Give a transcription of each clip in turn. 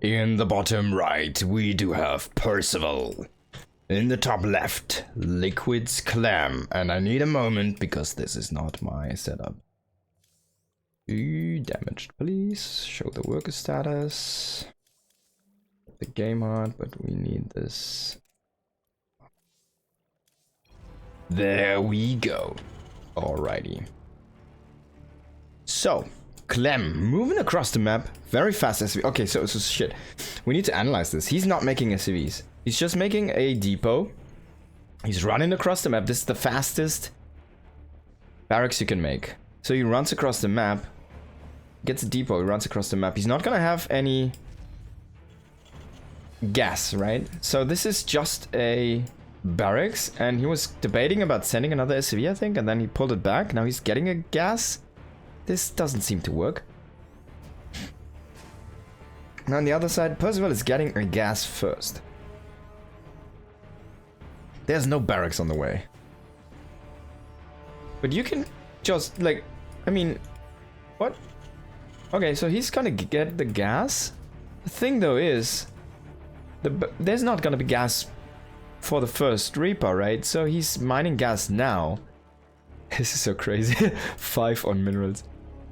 In the bottom right, we do have Percival. In the top left, Liquid's Clem. And I need a moment because this is not my setup. Damaged, please. Show the worker status. The game hard, but we need this. There we go. Alrighty. So, Clem, moving across the map, very fast SCV. Okay, so shit. We need to analyze this. He's not making SCVs. He's just making a depot. He's running across the map. This is the fastest barracks you can make. So he runs across the map, gets a depot, he runs across the map. He's not gonna have any gas, right? So this is just a barracks, and he was debating about sending another SCV, I think, and then he pulled it back. Now he's getting a gas. This doesn't seem to work. Now on the other side, Percival is getting a gas first. There's no barracks on the way. But you can just, like, I mean, what? Okay, so he's gonna get the gas. The thing though is, there's not gonna be gas for the first Reaper, right? So he's mining gas now. This is so crazy. 5 on minerals.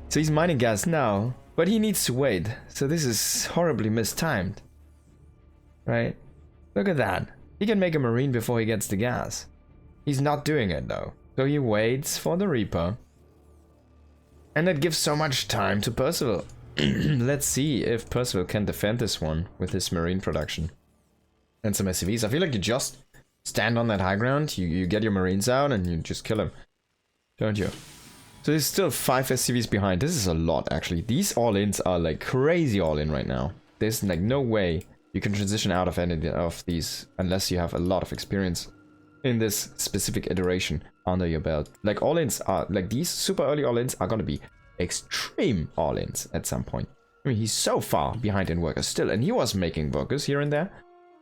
So he's mining gas now, but he needs to wait. So this is horribly mistimed. Right? Look at that. He can make a marine before he gets the gas. He's not doing it though. So he waits for the Reaper. And that gives so much time to Percival. Let's see if Percival can defend this one with his marine production. And some SCVs. I feel like you just stand on that high ground, you get your marines out and you just kill him. Don't you? So there's still 5 SCVs behind. This is a lot actually. These all-ins are like crazy all-in right now. There's like no way you can transition out of any of these unless you have a lot of experience in this specific iteration under your belt. Like all-ins are, like these super early all-ins are gonna be extreme all-ins at some point. I mean, he's so far behind in workers still, and he was making workers here and there.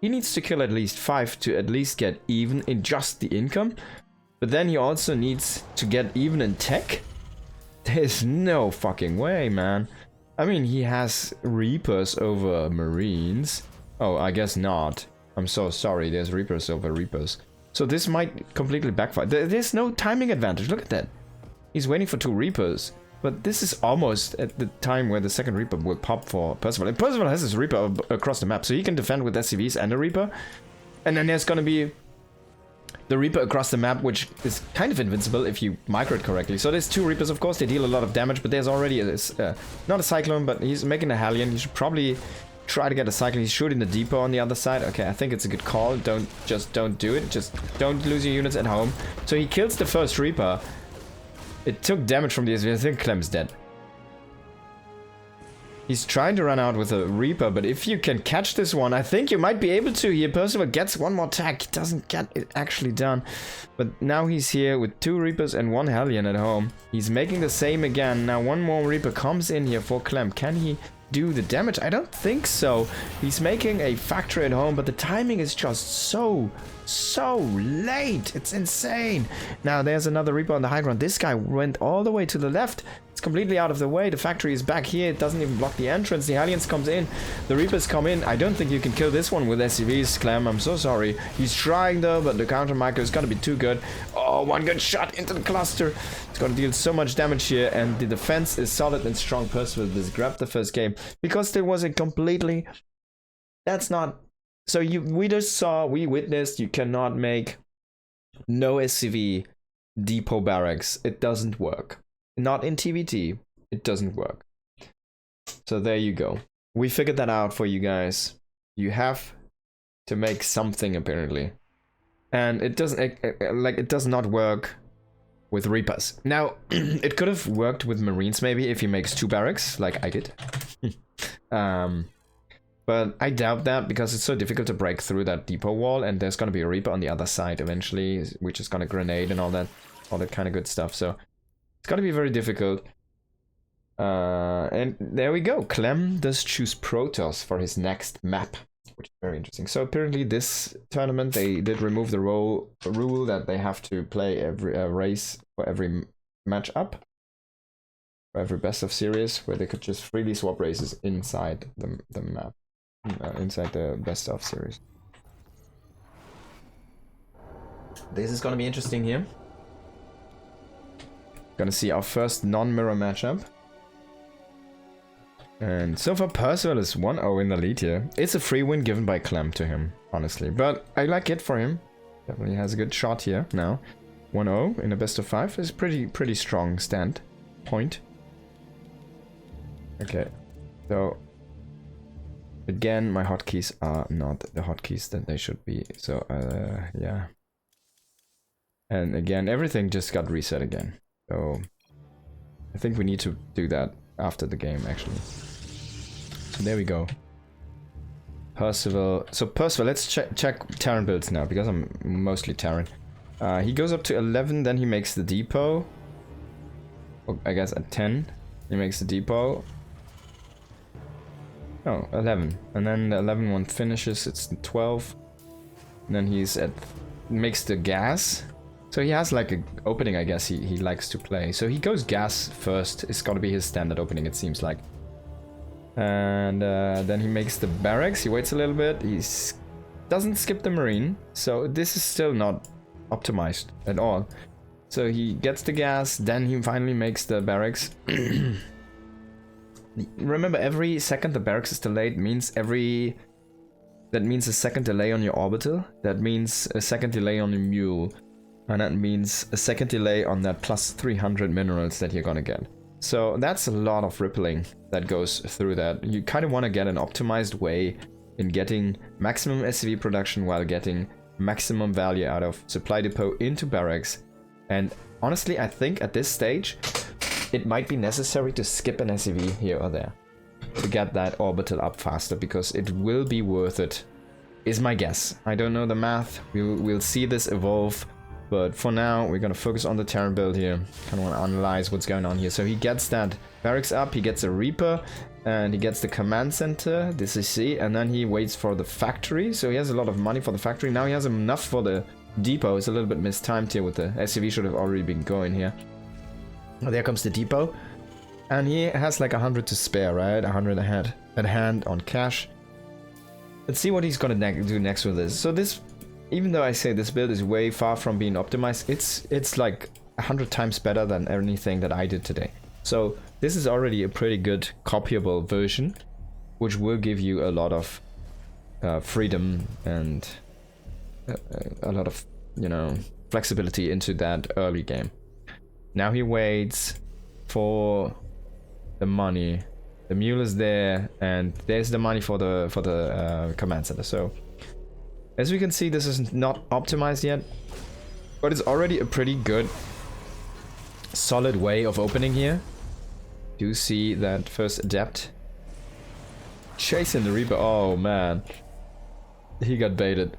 He needs to kill at least 5 to at least get even in just the income. But then he also needs to get even in tech. There's no fucking way, man. I mean, he has Reapers over Marines. Oh, I guess not. I'm so sorry, there's Reapers over Reapers. So this might completely backfire. There's no timing advantage, look at that. He's waiting for 2 Reapers. But this is almost at the time where the second Reaper will pop for Percival. And Percival has his Reaper across the map, so he can defend with SCVs and a Reaper. And then there's gonna be the Reaper across the map, which is kind of invincible if you micro it correctly. So there's 2 Reapers, of course, they deal a lot of damage, but there's already not a Cyclone, but he's making a Hellion. He should probably try to get a Cyclone. He's shooting the depot on the other side. Okay, I think it's a good call. Don't do it. Just don't lose your units at home. So he kills the first Reaper. It took damage from the SCV. I think Clem's dead. He's trying to run out with a Reaper, but if you can catch this one, I think you might be able to here. Percival gets one more tag. He doesn't get it actually done. But now he's here with 2 Reapers and 1 Hellion at home. He's making the same again. Now 1 more Reaper comes in here for Clem. Can he do the damage? I don't think so. He's making a factory at home, but the timing is just so late. It's insane. Now there's another Reaper on the high ground. This guy went all the way to the left. It's completely out of the way. The factory is back here. It doesn't even block the entrance. The Hellions comes in. The Reapers come in. I don't think you can kill this one with SCVs, Clem. I'm so sorry. He's trying though, but the counter micro is gonna be too good. Oh, 1 good shot into the cluster. It's gonna deal so much damage here, and the defense is solid and strong. Percival just grabbed the first game because there was a completely... That's not... So we witnessed you cannot make no SCV depot barracks. It doesn't work. Not in TVT. It doesn't work. So there you go. We figured that out for you guys. You have to make something apparently. And it doesn't, it does not work with Reapers. Now, it could have worked with Marines maybe if he makes 2 barracks, like I did. But I doubt that because it's so difficult to break through that depot wall, and there's gonna be a Reaper on the other side eventually, which is gonna grenade and all that kind of good stuff. So it's gonna be very difficult. And there we go. Clem does choose Protoss for his next map, which is very interesting. So apparently this tournament they did remove the rule that they have to play every race for every match up, for every best of series, where they could just freely swap races inside the map. inside the best of series. This is gonna be interesting here. Gonna see our first non-mirror matchup. And so far Percival is 1-0 in the lead here. It's a free win given by Clem to him, honestly. But I like it for him. Definitely has a good shot here now. 1-0 in a best of 5 is pretty strong stand point. Okay, so again my hotkeys are not the hotkeys that they should be. So yeah. And again everything just got reset again. So I think we need to do that after the game actually. So there we go. Percival. So Percival, let's check Terran builds now because I'm mostly Terran. He goes up to 11, then he makes the depot. Oh, I guess at 10 he makes the depot. Oh, 11. And then the 11 one finishes, it's 12. And then he's at makes the gas. So he has like an opening, I guess he likes to play. So he goes gas first. It's gotta be his standard opening, it seems like. And then he makes the barracks. He waits a little bit. He doesn't skip the marine. So this is still not optimized at all. So he gets the gas. Then he finally makes the barracks. Remember, every second the barracks is delayed means that means a second delay on your orbital. That means a second delay on your mule. And that means a second delay on that plus 300 minerals that you're gonna get. So that's a lot of rippling that goes through that. You kind of want to get an optimized way in getting maximum SCV production while getting maximum value out of supply depot into barracks. And honestly, I think at this stage, it might be necessary to skip an SCV here or there to get that orbital up faster, because it will be worth it, is my guess. I don't know the math. We'll see this evolve. But for now, we're gonna focus on the Terran build here. Kind of want to analyze what's going on here. So he gets that barracks up, he gets a Reaper, and he gets the command center, this is C, and then he waits for the factory. So he has a lot of money for the factory. Now he has enough for the depot. It's a little bit mistimed here with the SCV, should have already been going here. Oh, there comes the depot. And he has like 100 to spare, right? 100 at hand on cash. Let's see what he's gonna do next with this. So this, even though I say this build is way far from being optimized, it's like 100 times better than anything that I did today. So this is already a pretty good copyable version, which will give you a lot of freedom and a lot of, you know, flexibility into that early game. Now he waits for the money. The mule is there, and there's the money for the command center. So as we can see, this is not optimized yet, but it's already a pretty good, solid way of opening here. You see that first adept chasing the Reaper. Oh man, he got baited.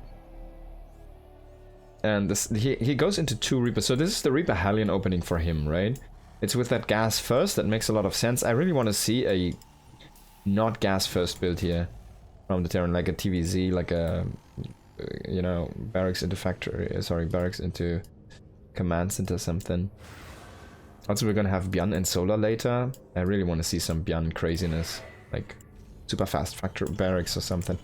And this, he goes into 2 Reapers. So this is the Reaper Hellion opening for him, right? It's with that gas first. That makes a lot of sense. I really want to see a not gas first build here from the Terran, like a TVZ, like a, you know, barracks into factory, sorry, barracks into command center something. Also, we're gonna have Byan and Solar later. I really want to see some Byan craziness, like super fast factory barracks or something.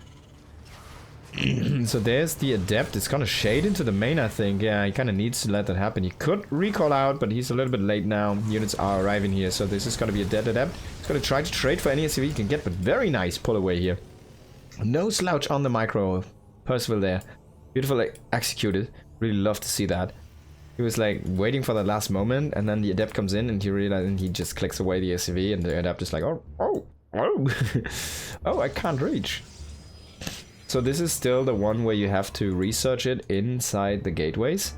So there's the adept. It's gonna shade into the main, I think. Yeah, he kind of needs to let that happen. He could recall out, but he's a little bit late now. Units are arriving here, so this is gonna be a dead adept. He's gonna try to trade for any SCV he can get, but very nice pull away here. No slouch on the micro. Percival there. Beautifully executed. Really love to see that. He was like waiting for the last moment, and then the adept comes in, and he realizes, and he just clicks away the SCV, and the adept is like, oh, oh, I can't reach. So this is still the one where you have to research it inside the gateways.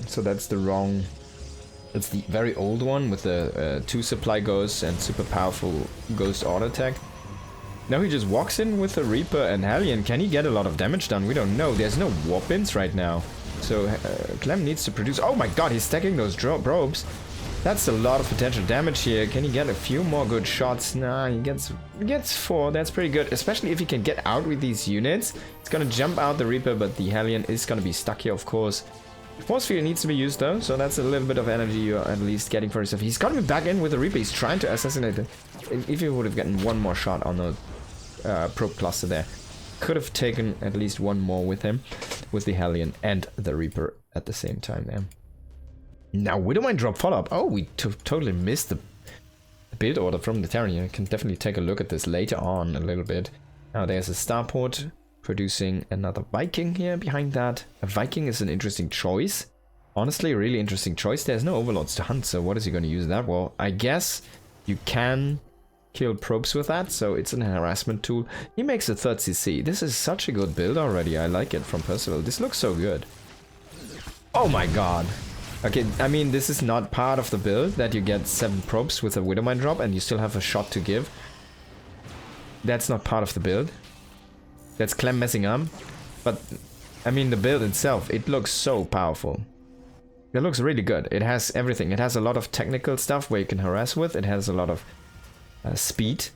So that's the wrong... That's the very old one with the 2 supply ghosts and super powerful ghost auto attack. Now he just walks in with the Reaper and Hellion. Can he get a lot of damage done? We don't know. There's no warp-ins right now. So Clem needs to produce... Oh my god, he's stacking those probes. That's a lot of potential damage here. Can he get a few more good shots? Nah, he gets 4. That's pretty good. Especially if he can get out with these units. It's gonna jump out the Reaper, but the Hellion is gonna be stuck here, of course. Force field needs to be used though, so that's a little bit of energy you're at least getting for yourself. He's coming back in with the Reaper. He's trying to assassinate it. If he would have gotten one more shot on the probe cluster there. Could have taken at least one more with him, with the Hellion and the Reaper at the same time there. Now, Widowmine drop follow-up. Oh, we totally missed the build order from the Terran. You can definitely take a look at this later on a little bit. Now, there's a starport producing another Viking here behind that. A Viking is an interesting choice. Honestly, a really interesting choice. There's no overlords to hunt, so what is he going to use that? Well, I guess you can kill probes with that, so it's an harassment tool. He makes a 3rd CC. This is such a good build already. I like it from Percival. This looks so good. Oh my god. Okay, I mean, this is not part of the build that you get 7 probes with a Widowmine drop and you still have a shot to give. That's not part of the build. That's Clem messing up. But, I mean, the build itself, it looks so powerful. It looks really good. It has everything. It has a lot of technical stuff where you can harass with. It has a lot of speed.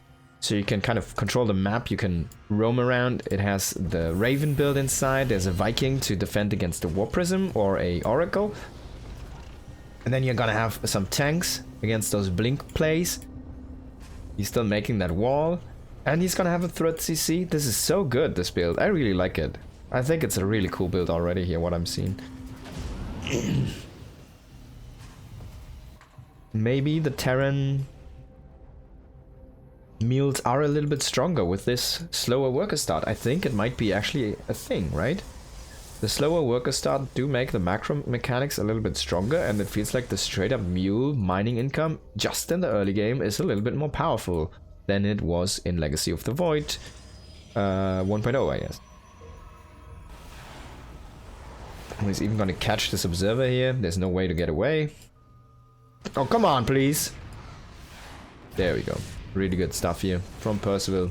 So you can kind of control the map. You can roam around. It has the Raven build inside. There's a Viking to defend against a War Prism or a Oracle. And then you're gonna have some tanks against those blink plays. He's still making that wall. And he's gonna have a 3rd CC. This is so good, this build. I really like it. I think it's a really cool build already here, what I'm seeing. Maybe the Terran mules are a little bit stronger with this slower worker start. I think it might be actually a thing, right? The slower worker start do make the macro mechanics a little bit stronger, and it feels like the straight up mule mining income just in the early game is a little bit more powerful than it was in Legacy of the Void 1.0, I guess. He's even gonna catch this observer here. There's no way to get away. Oh, come on, please. There we go. Really good stuff here from Percival.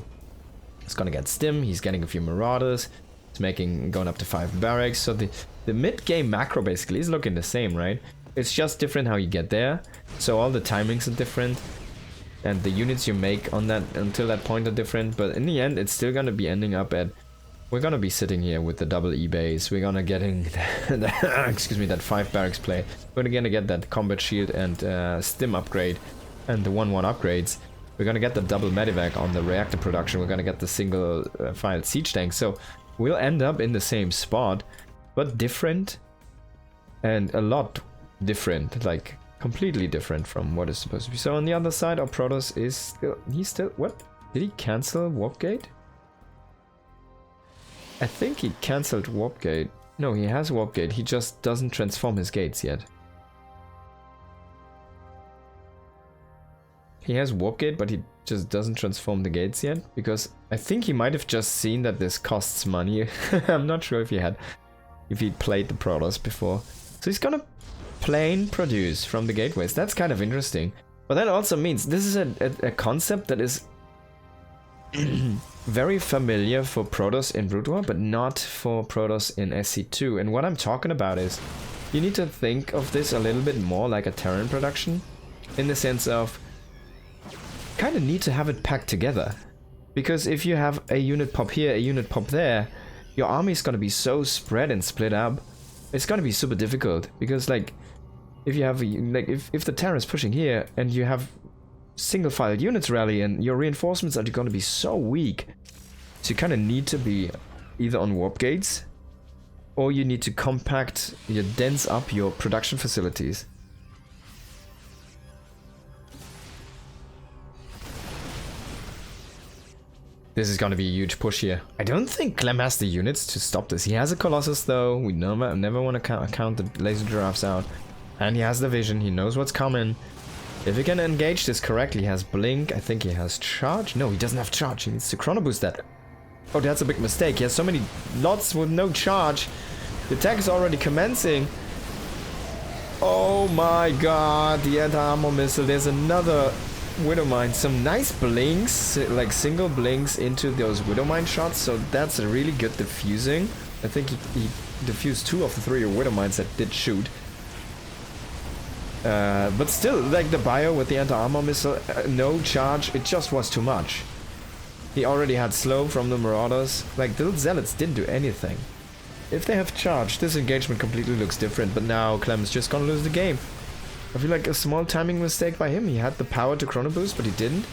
He's gonna get Stim. He's getting a few Marauders. It's going up to 5 barracks. So the mid-game macro basically is looking the same, right? It's just different how you get there. So all the timings are different. And the units you make on that until that point are different. But in the end, it's still gonna be ending up at... We're gonna be sitting here with the double E base. We're gonna getting excuse me, that 5 barracks play. We're gonna get that combat shield and stim upgrade and the 1/1 upgrades. We're gonna get the double medivac on the reactor production. We're gonna get the single file siege tank. So we'll end up in the same spot, but different, and a lot different, like completely different from what is supposed to be. So on the other side, our Protoss is still, what? Did he cancel Warp Gate? I think he cancelled Warp Gate. No, he has Warp Gate, he just doesn't transform his gates yet. He has Warp Gate, but he just doesn't transform the gates yet, because I think he might have just seen that this costs money. I'm not sure if he'd played the Protoss before. So he's gonna plain produce from the gateways. That's kind of interesting. But that also means this is a concept that is very familiar for Protoss in Brood War, but not for Protoss in SC2. And what I'm talking about is, you need to think of this a little bit more like a Terran production, in the sense of, kind of need to have it packed together. Because if you have a unit pop here, a unit pop there, your army is going to be so spread and split up. It's going to be super difficult, because like, if you have if the Terran is pushing here and you have single file units rally, and your reinforcements are going to be so weak, so you kind of need to be either on warp gates, or you need to compact, you dense up your production facilities. This is going to be a huge push here. I don't think Clem has the units to stop this. He has a Colossus though. We never want to count the laser giraffes out. And he has the vision. He knows what's coming. If he can engage this correctly, he has blink. I think he has charge. No, he doesn't have charge. He needs to chrono boost that. Oh, that's a big mistake. He has so many lots with no charge. The attack is already commencing. Oh my god, the anti-armor missile. There's another Widowmine. Some nice blinks, like single blinks into those Widowmine shots. So that's a really good diffusing. I think he diffused 2 of the 3 Widowmines that did shoot. But still, like the bio with the anti-armor missile, no charge, it just was too much. He already had slow from the Marauders. Like, the little Zealots didn't do anything. If they have charge, this engagement completely looks different, but now Clem's just gonna lose the game. I feel like a small timing mistake by him. He had the power to chrono boost, but he didn't.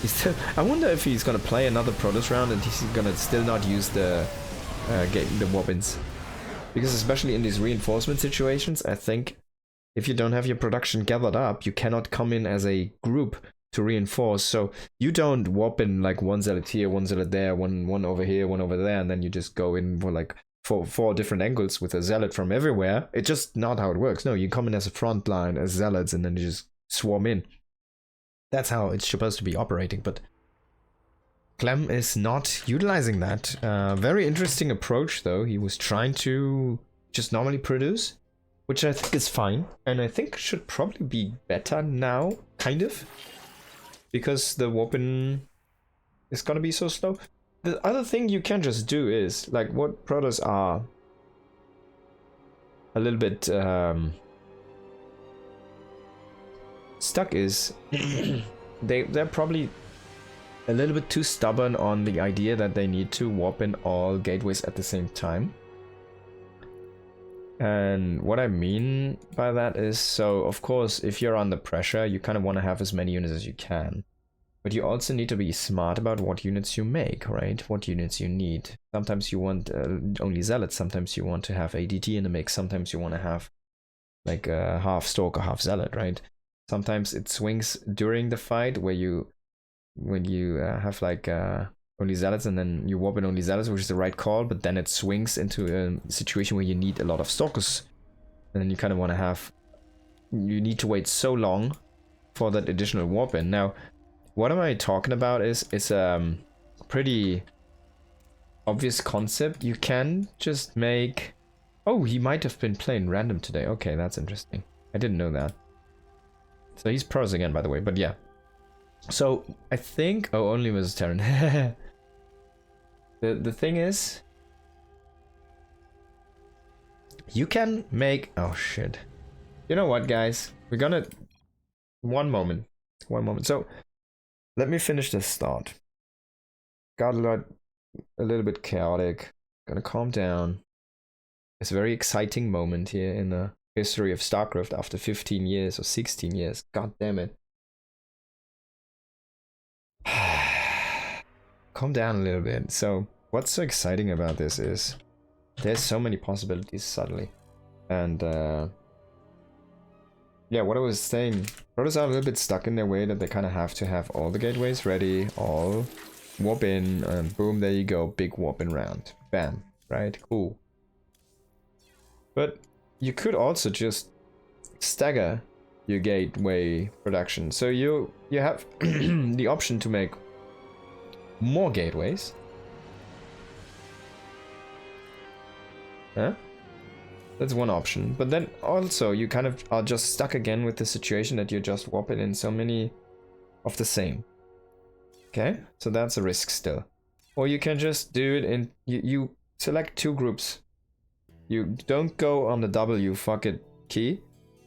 He's still, I wonder if he's gonna play another Protoss round and he's gonna still not use the Wobbins. Because especially in these reinforcement situations, I think if you don't have your production gathered up, you cannot come in as a group to reinforce. So you don't warp in like one zealot here, one zealot there, one over here, one over there, and then you just go in for like four different angles with a zealot from everywhere. It's just not how it works. No, you come in as a front line as zealots and then you just swarm in. That's how it's supposed to be operating, but Clem is not utilizing that. Very interesting approach though. He was trying to just normally produce, which I think is fine, and I think should probably be better now, kind of, because the weapon is gonna be so slow. The other thing you can just do is, like what Protoss are a little bit stuck is, they're probably a little bit too stubborn on the idea that they need to warp in all gateways at the same time. And what I mean by that is, so of course, if you're under pressure, you kind of want to have as many units as you can. But you also need to be smart about what units you make, right? What units you need. Sometimes you want only zealots, sometimes you want to have ADT in the mix, sometimes you want to have like a half stalker, half zealot, right? Sometimes it swings during the fight where when you have like only zealots and then you warp in only zealots, which is the right call, but then it swings into a situation where you need a lot of stalkers. And then you kind of want to have, you need to wait so long for that additional warp in. Now, what am I talking about is, it's a pretty obvious concept. You can just make, oh, he might have been playing random today. Okay, that's interesting. I didn't know that. So he's pros again, by the way, but yeah. So I think, oh, only was Terran. The thing is, you can make, oh shit. You know what, guys? We're gonna, one moment. So let me finish this thought. Got a little bit chaotic. Gonna calm down. It's a very exciting moment here in the history of StarCraft after 15 years or 16 years. God damn it. Calm down a little bit. So what's so exciting about this is there's so many possibilities suddenly. And yeah, what I was saying, Protoss are a little bit stuck in their way that they kind of have to have all the gateways ready, all warp in, and boom, there you go, big warp in round. Bam, right? Cool. But you could also just stagger your gateway production. So you have the option to make more gateways. Huh? That's one option. But then also you kind of are just stuck again with the situation that you're just warping in so many of the same. Okay, so that's a risk still. Or you can just do it in, you select two groups. You don't go on the W fuck it key.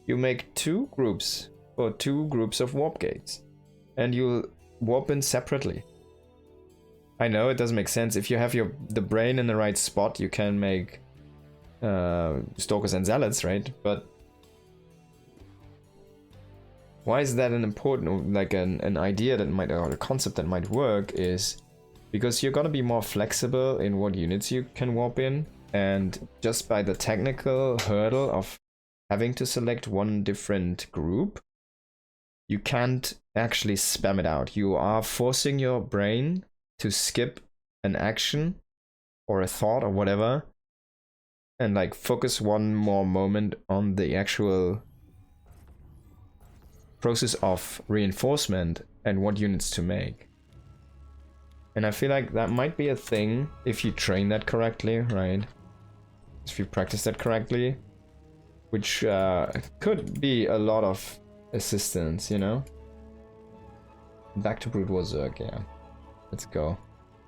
You make two groups, or two groups of warp gates. And you'll warp in separately. I know it doesn't make sense. If you have the brain in the right spot, you can make stalkers and zealots, right? But why is that an important, like an idea that might, or a concept that might work, is because you're gonna be more flexible in what units you can warp in, and just by the technical hurdle of having to select one different group, you can't actually spam it out. You are forcing your brain to skip an action or a thought or whatever and like focus one more moment on the actual process of reinforcement and what units to make. And I feel like that might be a thing if you train that correctly, right? If you practice that correctly, which could be a lot of assistance, you know? Back to Brute War Zerg, yeah. Let's go.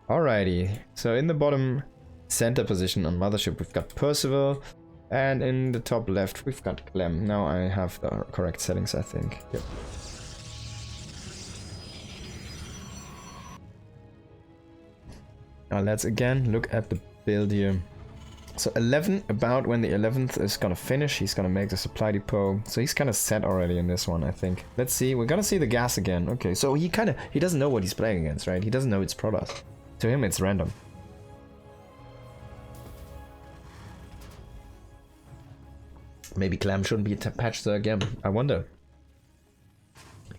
Alrighty, so in the bottom center position on Mothership we've got Percival, and in the top left we've got Clem. Now I have the correct settings, I think. Yep. Now let's again look at the build here. So 11, about when the 11th is gonna finish, he's gonna make the supply depot. So he's kind of set already in this one, I think. Let's see, we're gonna see the gas again. Okay, so he doesn't know what he's playing against, right? He doesn't know it's Protoss. To him, it's random. Maybe Clem shouldn't be patched there again. I wonder.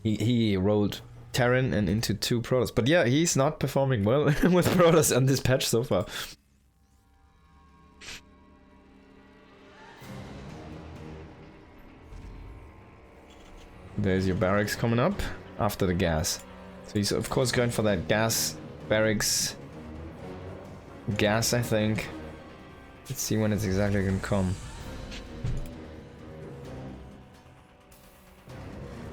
He rolled Terran and into 2 Protoss. But yeah, he's not performing well with Protoss on this patch so far. There's your barracks coming up after the gas. So he's of course going for that gas barracks. Gas, I think. Let's see when it's exactly gonna come.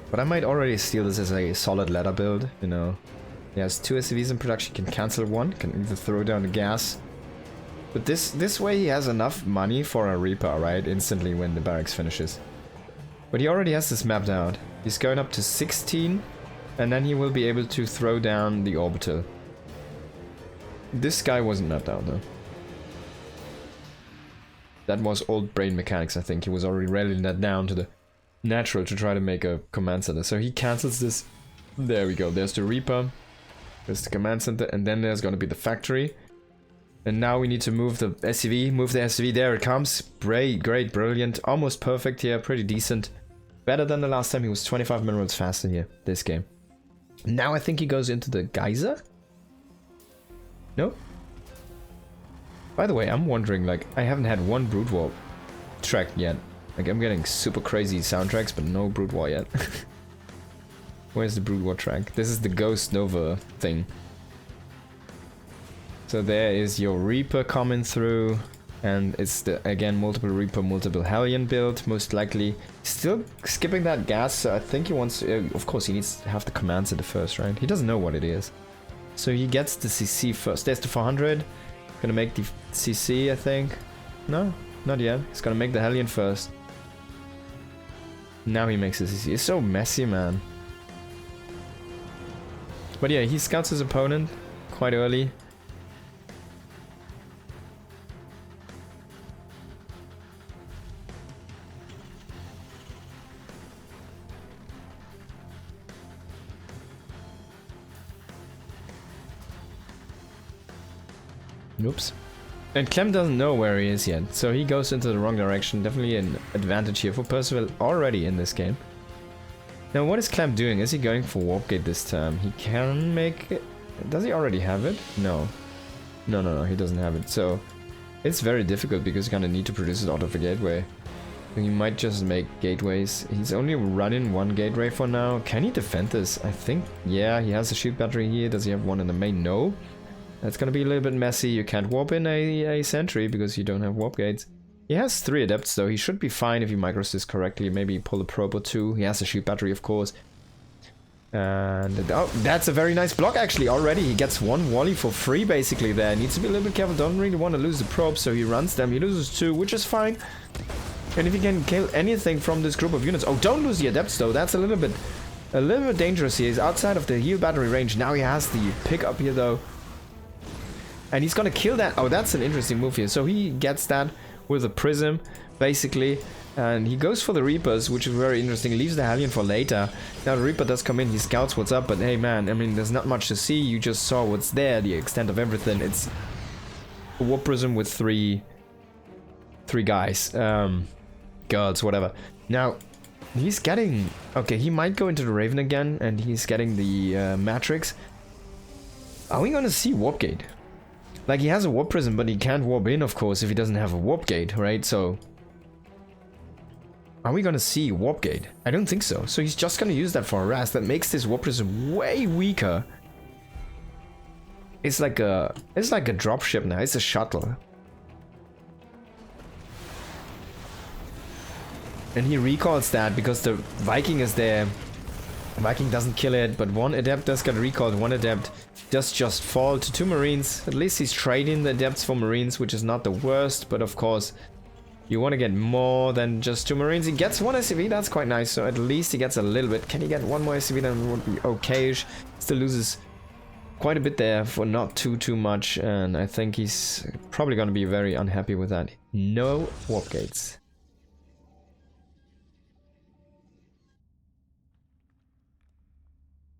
But I might already steal this as a solid ladder build, you know. He has 2 SCVs in production, can cancel one, can either throw down the gas. But this way he has enough money for a Reaper, right? Instantly when the barracks finishes. But he already has this mapped out. He's going up to 16, and then he will be able to throw down the orbital. This guy wasn't mapped out though. That was old brain mechanics, I think. He was already railing that down to the natural to try to make a command center. So he cancels this. There we go. There's the Reaper. There's the command center, and then there's gonna be the factory. And now we need to move the SCV. Move the SCV. There it comes. Great, great, brilliant. Almost perfect here. Pretty decent. Better than the last time. He was 25 minerals faster here, this game. Now I think he goes into the geyser? No? By the way, I'm wondering, like, I haven't had one Brood War track yet. Like, I'm getting super crazy soundtracks, but no Brood War yet. Where's the Brood War track? This is the Ghost Nova thing. So there is your Reaper coming through. And it's the, again, multiple Reaper, multiple Hellion build, most likely. Still skipping that gas, so I think he wants to, of course he needs to have the command center first, right? He doesn't know what it is. So he gets the CC first. There's the 400. Gonna make the CC, I think. No, not yet. He's gonna make the Hellion first. Now he makes the CC. It's so messy, man. But yeah, he scouts his opponent quite early. Oops. And Clem doesn't know where he is yet, so he goes into the wrong direction. Definitely an advantage here for Percival already in this game. Now what is Clem doing? Is he going for Warp Gate this time? He can make it. Does he already have it? No. No, he doesn't have it. So it's very difficult because he's gonna need to produce it out of a gateway. He might just make gateways. He's only running 1 gateway for now. Can he defend this? I think, yeah, he has a shield battery here. Does he have one in the main? No. That's gonna be a little bit messy. You can't warp in a sentry because you don't have warp gates. He has 3 adepts though. He should be fine if he micros this correctly. Maybe pull a probe or 2. He has a shield battery, of course. And oh, that's a very nice block actually already. He gets 1 Wally for free basically there. Needs to be a little bit careful. Don't really want to lose the probe, so he runs them. He loses 2, which is fine. And if he can kill anything from this group of units. Oh, don't lose the adepts though. That's a little bit dangerous here. He's outside of the heal battery range. Now he has the pickup here though. And he's gonna kill that. Oh, that's an interesting move here. So he gets that with a prism, basically. And he goes for the Reapers, which is very interesting. Leaves the Hellion for later. Now the Reaper does come in. He scouts what's up. But hey, man, I mean, there's not much to see. You just saw what's there, the extent of everything. It's a Warp Prism with three guys. Girls, whatever. Now, he's getting... Okay, he might go into the Raven again. And he's getting the Matrix. Are we gonna see Warp Gate? Like, he has a Warp Prism, but he can't warp in, of course, if he doesn't have a Warp Gate, right? So, are we gonna see Warp Gate? I don't think so. So he's just gonna use that for harass. That makes this Warp Prism way weaker. It's like a dropship now. It's a shuttle. And he recalls that because the Viking is there. Viking doesn't kill it, but 1 adept does get recalled. 1 adept does just fall to 2 marines. At least he's trading the adepts for marines, which is not the worst, but of course you want to get more than just 2 marines. He gets 1 SCV, that's quite nice, so at least he gets a little bit. Can he get 1 more SCV? Then would be okay-ish. Still loses quite a bit there for not too much, and I think he's probably gonna be very unhappy with that. No warp gates.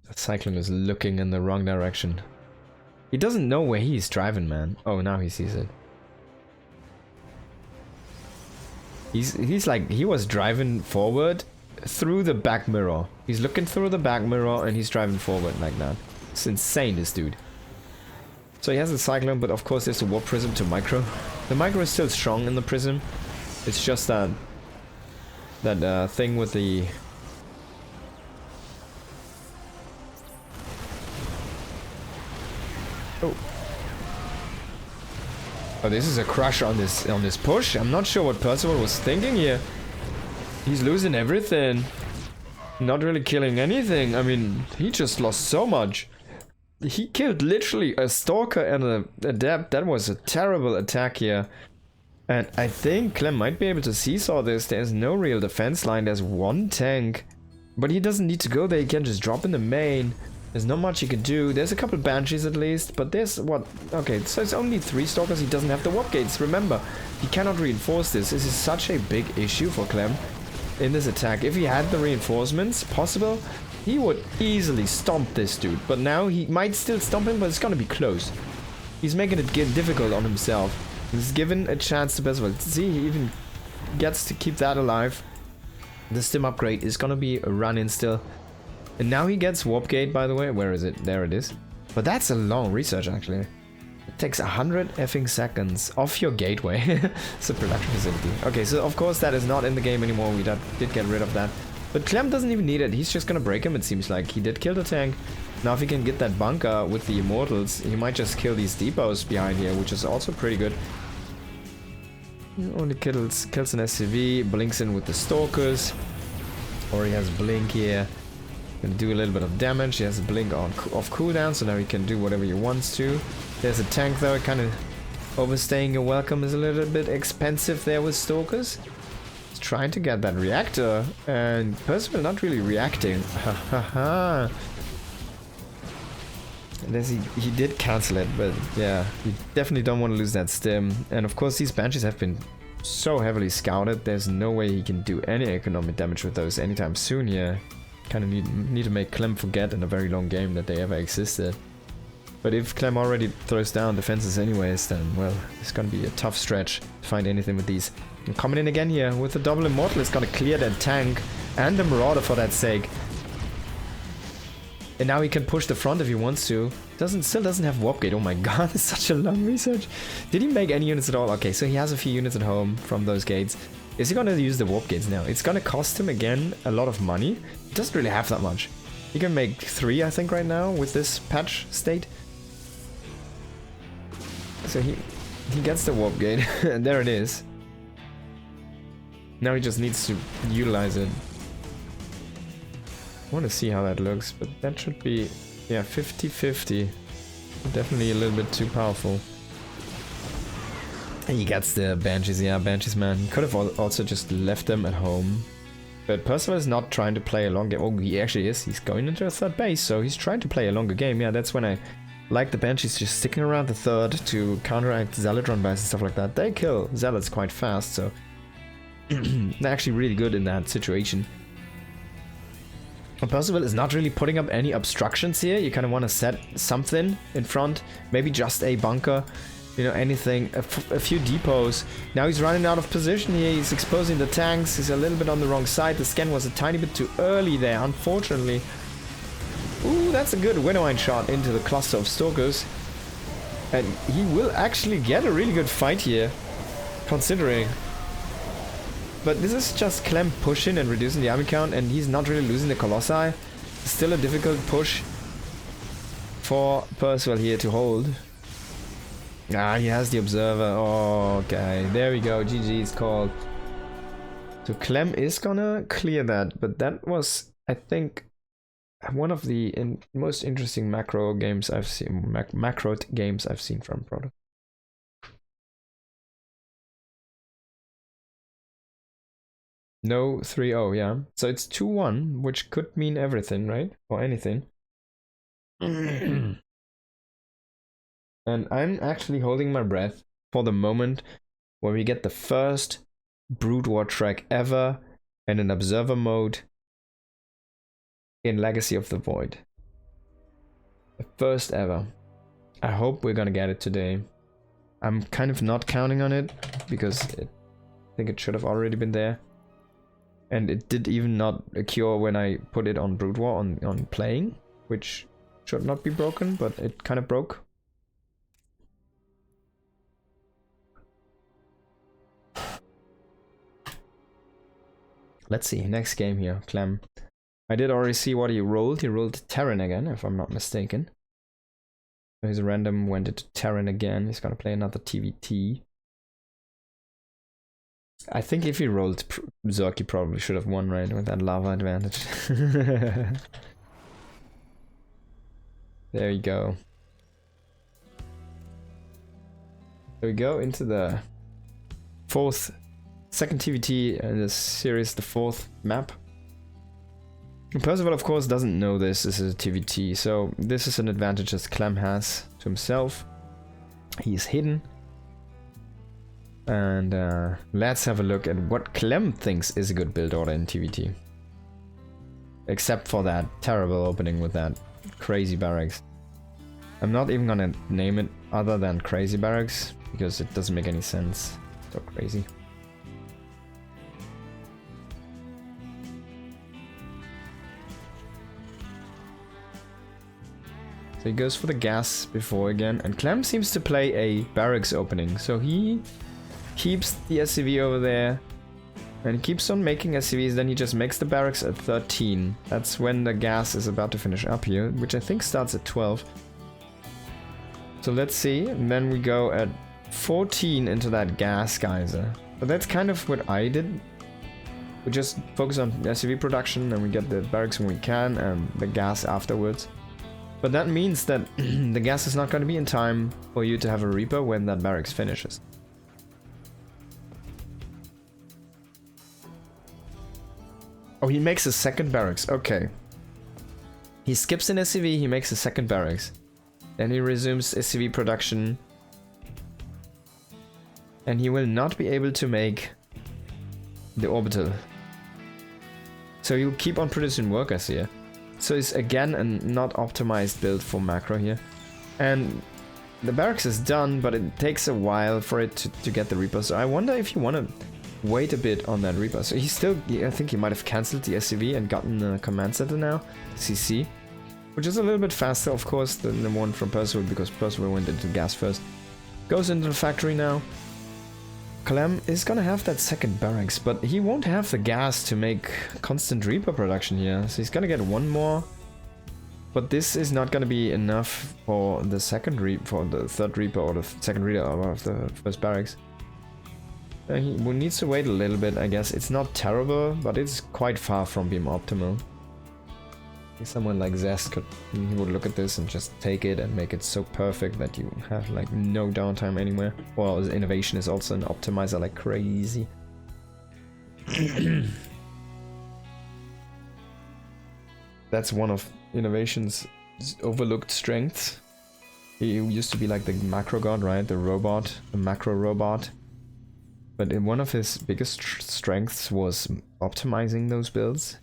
The Cyclone is looking in the wrong direction. He doesn't know where he's driving, man. Oh, now he sees it. He's like, he was driving forward through the back mirror. He's looking through the back mirror and he's driving forward like that. It's insane, this dude. So he has a Cyclone, but of course there's a warp prism to micro. The micro is still strong in the prism. It's just that thing with the Oh, this is a crush on this push. I'm not sure what Percival was thinking here. He's losing everything. Not really killing anything. I mean, he just lost so much. He killed literally a Stalker and a Adept. That was a terrible attack here. And I think Clem might be able to seesaw this. There's no real defense line. There's one tank. But he doesn't need to go there. He can just drop in the main. There's not much he can do. There's a couple Banshees at least, but there's what? Okay, so it's only 3 Stalkers. He doesn't have the warp gates. Remember, he cannot reinforce this. This is such a big issue for Clem in this attack. If he had the reinforcements possible, he would easily stomp this dude. But now he might still stomp him, but it's gonna be close. He's making it difficult on himself. He's given a chance to Percival. See, he even gets to keep that alive. The stim upgrade is gonna be a run-in still. And now he gets warp gate, by the way. Where is it? There it is. But that's a long research, actually. It takes 100 effing seconds off your gateway. It's a production facility. Okay, so of course that is not in the game anymore. We did get rid of that. But Clem doesn't even need it. He's just gonna break him, it seems like. He did kill the tank. Now if he can get that bunker with the Immortals, he might just kill these depots behind here, which is also pretty good. He only kills an SCV, blinks in with the Stalkers. Or he has Blink here. Gonna do a little bit of damage. He has a blink on off cooldown, so now he can do whatever he wants to. There's a tank though, kind of overstaying your welcome is a little bit expensive there with Stalkers. He's trying to get that reactor, and Percival not really reacting. Hahaha. Unless he did cancel it, but yeah, you definitely don't want to lose that stim. And of course these Banshees have been so heavily scouted, there's no way he can do any economic damage with those anytime soon here. Kind of need to make Clem forget in a very long game that they ever existed. But if Clem already throws down defenses anyways, then well, it's gonna be a tough stretch to find anything with these. And coming in again here with the double Immortal, it's gonna clear that tank and the Marauder for that sake. And now he can push the front if he wants to. Still doesn't have warp gate. Oh my god, it's such a long research. Did he make any units at all? Okay, so he has a few units at home from those gates. Is he gonna use the warp gates now? It's gonna cost him again a lot of money. He doesn't really have that much. He can make 3, I think, right now with this patch state. So he gets the warp gate, and there it is. Now he just needs to utilize it. I want to see how that looks, but that should be, yeah, 50-50. Definitely a little bit too powerful. He gets the Banshees, yeah, Banshees, man. He could have also just left them at home. But Percival is not trying to play a long game. Oh, he actually is. He's going into a third base, so he's trying to play a longer game. Yeah, that's when I like the Banshees just sticking around the third to counteract Zealot run bys and stuff like that. They kill Zealots quite fast, so they're actually really good in that situation. And Percival is not really putting up any obstructions here. You kind of want to set something in front, maybe just a bunker. You know, anything, a few depots. Now he's running out of position here. He's exposing the tanks. He's a little bit on the wrong side. The scan was a tiny bit too early there, unfortunately. Ooh, that's a good winnowing shot into the cluster of Stalkers. And he will actually get a really good fight here, considering. But this is just Clem pushing and reducing the army count, and he's not really losing the Colossi. It's still a difficult push for Percival here to hold. Ah, he has the Observer. Oh, okay, there we go. GG is called. So Clem is gonna clear that, but that was, I think, one of the most interesting macro games I've seen, macro games I've seen from Proto. No 3-0, yeah. So it's 2-1, which could mean everything, right? Or anything. And I'm actually holding my breath for the moment where we get the first Brood War track ever in an observer mode in Legacy of the Void. The first ever. I hope we're gonna get it today. I'm kind of not counting on it because I think it should have already been there. And it did even not occur when I put it on Brood War on playing, which should not be broken, but it kind of broke. Let's see, next game here, Clem. I did already see what he rolled. He rolled Terran again, if I'm not mistaken. His random went into Terran again. He's gonna play another TVT. I think if he rolled Zerk, he probably should have won, right? With that lava advantage. There you go. There we go into the second TVT in this series, the fourth map. And Percival, of course, doesn't know this is a TVT, so this is an advantage that Clem has to himself. He's hidden. And let's have a look at what Clem thinks is a good build order in TVT. Except for that terrible opening with that crazy barracks. I'm not even gonna name it other than crazy barracks, because it doesn't make any sense. So crazy. So he goes for the gas before again, and Clem seems to play a barracks opening, so he keeps the SCV over there and he keeps on making SCVs, then he just makes the barracks at 13. That's when the gas is about to finish up here, which I think starts at 12. So let's see, and then we go at 14 into that gas geyser. But that's kind of what I did. We just focus on SCV production and we get the barracks when we can and the gas afterwards. But that means that the gas is not going to be in time for you to have a Reaper when that barracks finishes. Oh, he makes a second barracks. Okay. He skips an SCV, he makes a second barracks. Then he resumes SCV production. And he will not be able to make the orbital. So he'll keep on producing workers here. So it's again a not optimized build for macro here. And the barracks is done, but it takes a while for it to get the Reaper. So I wonder if you want to wait a bit on that Reaper. So he still, I think he might have cancelled the SCV and gotten a command center now, CC. Which is a little bit faster, of course, than the one from Percival, because Percival went into gas first. Goes into the factory now. Clem is gonna have that second barracks, but he won't have the gas to make constant Reaper production here. So he's gonna get one more. But this is not gonna be enough for the second for the third Reaper or the second Reaper of the first barracks. He needs to wait a little bit, I guess. It's not terrible, but it's quite far from being optimal. Someone like Zest he would look at this and just take it and make it so perfect that you have like no downtime anywhere. Well, innovation is also an optimizer like crazy. That's one of innovation's overlooked strengths. He used to be like the macro god, right? The robot, the macro robot. But one of his biggest strengths was optimizing those builds.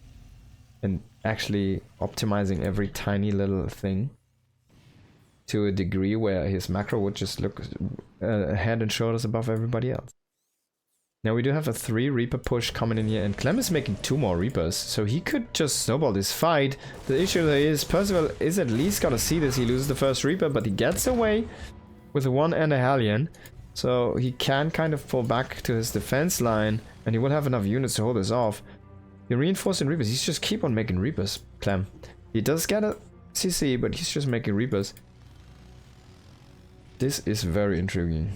And actually optimizing every tiny little thing to a degree where his macro would just look head and shoulders above everybody else. Now we do have a 3 Reaper push coming in here, and Clem is making 2 more Reapers, so he could just snowball this fight. The issue there is Percival is at least gonna see this. He loses the first Reaper, but he gets away with a 1 and a Hellion, so he can kind of fall back to his defense line, and he will have enough units to hold this off. You're reinforcing Reapers. He's just keep on making Reapers, Clem. He does get a CC, but he's just making Reapers. This is very intriguing.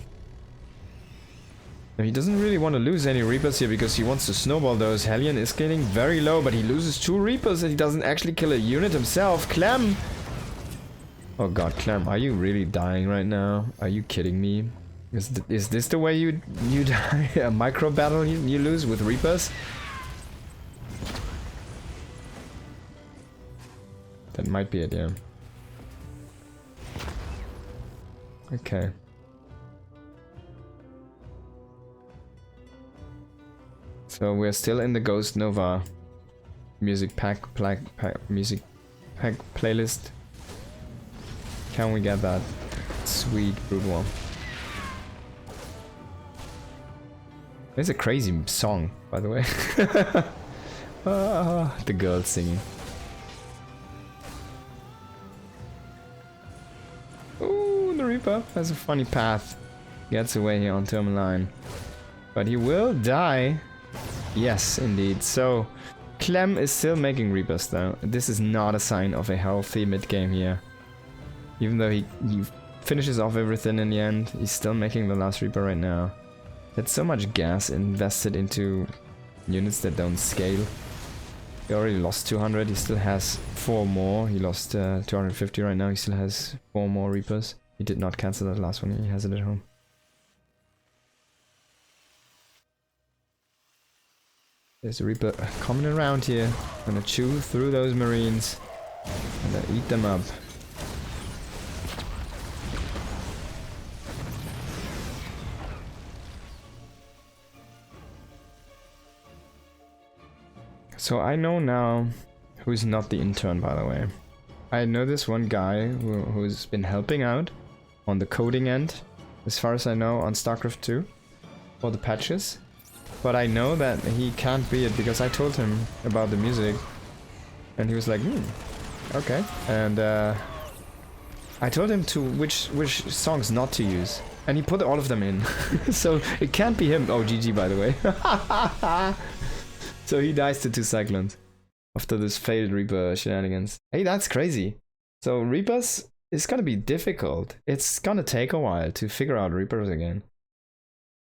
Now he doesn't really want to lose any Reapers here because he wants to snowball those. Hellion is getting very low, but he loses 2 Reapers and he doesn't actually kill a unit himself. Clem! Oh god, Clem, are you really dying right now? Are you kidding me? Is this the way you die? A micro battle you lose with Reapers? That might be it, yeah. Okay. So we're still in the Ghost Nova music pack playlist. Can we get that sweet Brood War? It's a crazy song, by the way. The girls singing. Ooh, the Reaper has a funny path. Gets away here on Terminal Line. But he will die. Yes, indeed. So, Clem is still making Reapers though. This is not a sign of a healthy mid-game here. Even though he finishes off everything in the end, he's still making the last Reaper right now. That's so much gas invested into units that don't scale. He already lost 200, he still has 4 more. He lost 250 right now, he still has 4 more Reapers. He did not cancel that last one, he has it at home. There's a Reaper coming around here. Gonna chew through those Marines and then eat them up. So I know now who's not the intern, by the way. I know this one guy who's been helping out on the coding end, as far as I know, on StarCraft 2 for the patches. But I know that he can't be it because I told him about the music and he was like, okay. And I told him to which songs not to use and he put all of them in. So it can't be him. Oh, GG, by the way. So he dies to 2 Cyclones after this failed Reaper shenanigans. Hey, that's crazy. So Reapers is gonna be difficult. It's gonna take a while to figure out Reapers again.